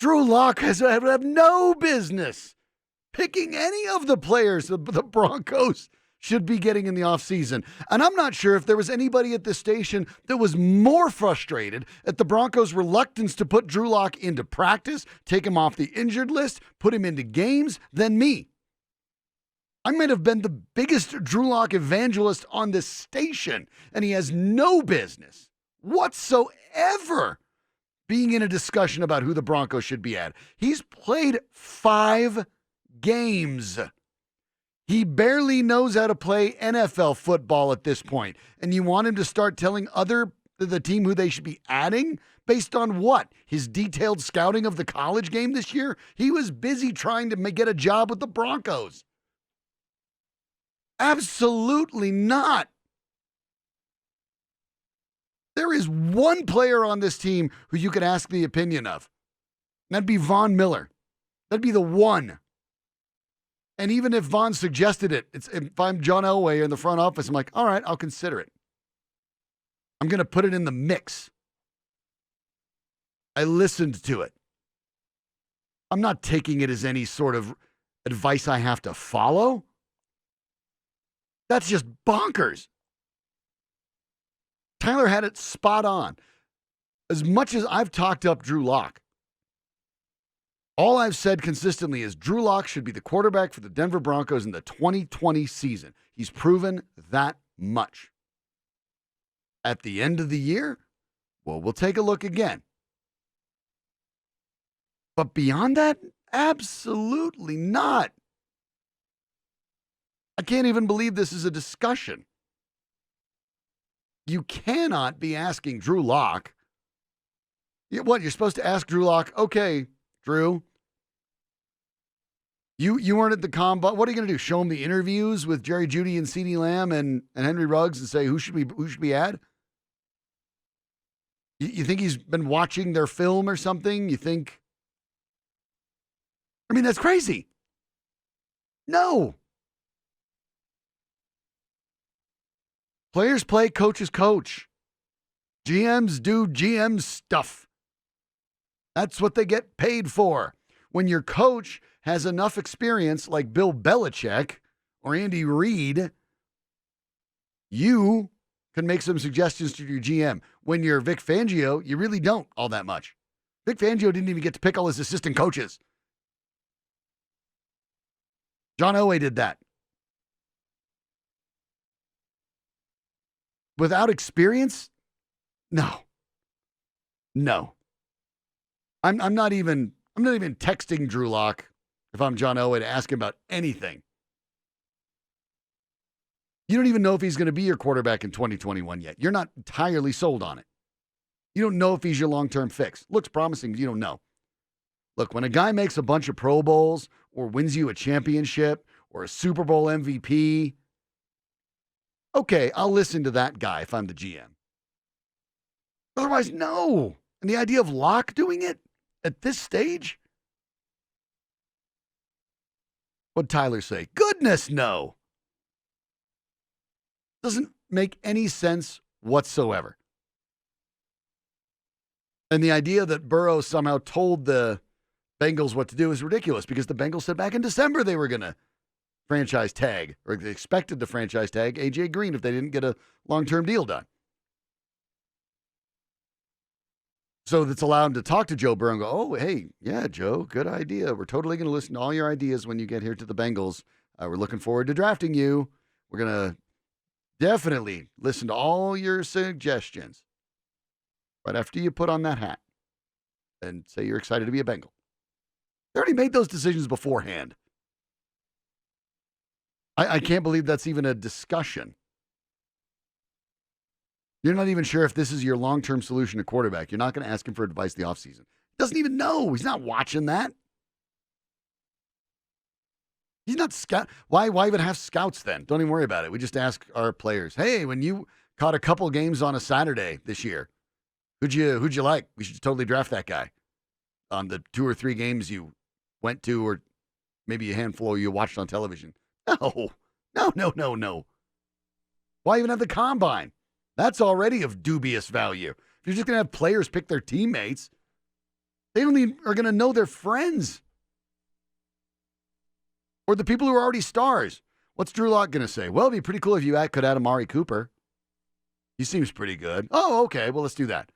Drew Lock have no business picking any of the players the Broncos should be getting in the offseason. And I'm not sure if there was anybody at this station that was more frustrated at the Broncos' reluctance to put Drew Lock into practice, take him off the injured list, put him into games than me. I might have been the biggest Drew Lock evangelist on this station, and he has no business whatsoever being in a discussion about who the Broncos should be at. He's played 5 games. He barely knows how to play NFL football at this point. And you want him to start telling the team who they should be adding based on what? His detailed scouting of the college game this year? He was busy trying to get a job with the Broncos. Absolutely not. There is one player on this team who you could ask the opinion of. That'd be Von Miller. That'd be the one. And even if Von suggested it, if I'm John Elway in the front office, I'm like, all right, I'll consider it. I'm going to put it in the mix. I listened to it. I'm not taking it as any sort of advice I have to follow. That's just bonkers. Tyler had it spot on. As much as I've talked up Drew Lock, all I've said consistently is Drew Lock should be the quarterback for the Denver Broncos in the 2020 season. He's proven that much. At the end of the year, well, we'll take a look again. But beyond that, absolutely not. I can't even believe this is a discussion. You cannot be asking Drew Lock. What, you're supposed to ask Drew Lock, okay, Drew, you weren't at the combine. What are you going to do? Show him the interviews with Jerry Jeudy and CeeDee Lamb and Henry Ruggs and say who should we add? You think he's been watching their film or something? You think? I mean, that's crazy. No. Players play, coaches coach. GMs do GM stuff. That's what they get paid for. When your coach has enough experience like Bill Belichick or Andy Reid, you can make some suggestions to your GM. When you're Vic Fangio, you really don't all that much. Vic Fangio didn't even get to pick all his assistant coaches. John Elway did that. Without experience? No. I'm not even texting Drew Lock if I'm John Elway to ask him about anything. You don't even know if he's going to be your quarterback in 2021 yet. You're not entirely sold on it. You don't know if he's your long-term fix. Looks promising, you don't know. Look, when a guy makes a bunch of Pro Bowls or wins you a championship or a Super Bowl MVP, okay, I'll listen to that guy if I'm the GM. Otherwise, no. And the idea of Locke doing it at this stage? What'd Tyler say? Goodness, no. Doesn't make any sense whatsoever. And the idea that Burrow somehow told the Bengals what to do is ridiculous because the Bengals said back in December they were going to franchise tag, or they expected to franchise tag A.J. Green if they didn't get a long-term deal done. So that's allowed him to talk to Joe Burrow and go, oh, hey, yeah, Joe, good idea. We're totally going to listen to all your ideas when you get here to the Bengals. We're looking forward to drafting you. We're going to definitely listen to all your suggestions right after you put on that hat and say you're excited to be a Bengal. They already made those decisions beforehand. I can't believe that's even a discussion. You're not even sure if this is your long-term solution to quarterback. You're not going to ask him for advice the offseason. He doesn't even know. He's not watching that. He's not scout. Why even have scouts then? Don't even worry about it. We just ask our players, hey, when you caught a couple games on a Saturday this year, who'd you like? We should totally draft that guy on the 2 or 3 games you went to, or maybe a handful you watched on television. No. Why even have the combine? That's already of dubious value. If you're just going to have players pick their teammates, They only are going to know their friends or the people who are already stars. What's Drew Lock going to say? Well, it'd be pretty cool if you could add Amari Cooper. He seems pretty good. Oh, okay. Well, let's do that.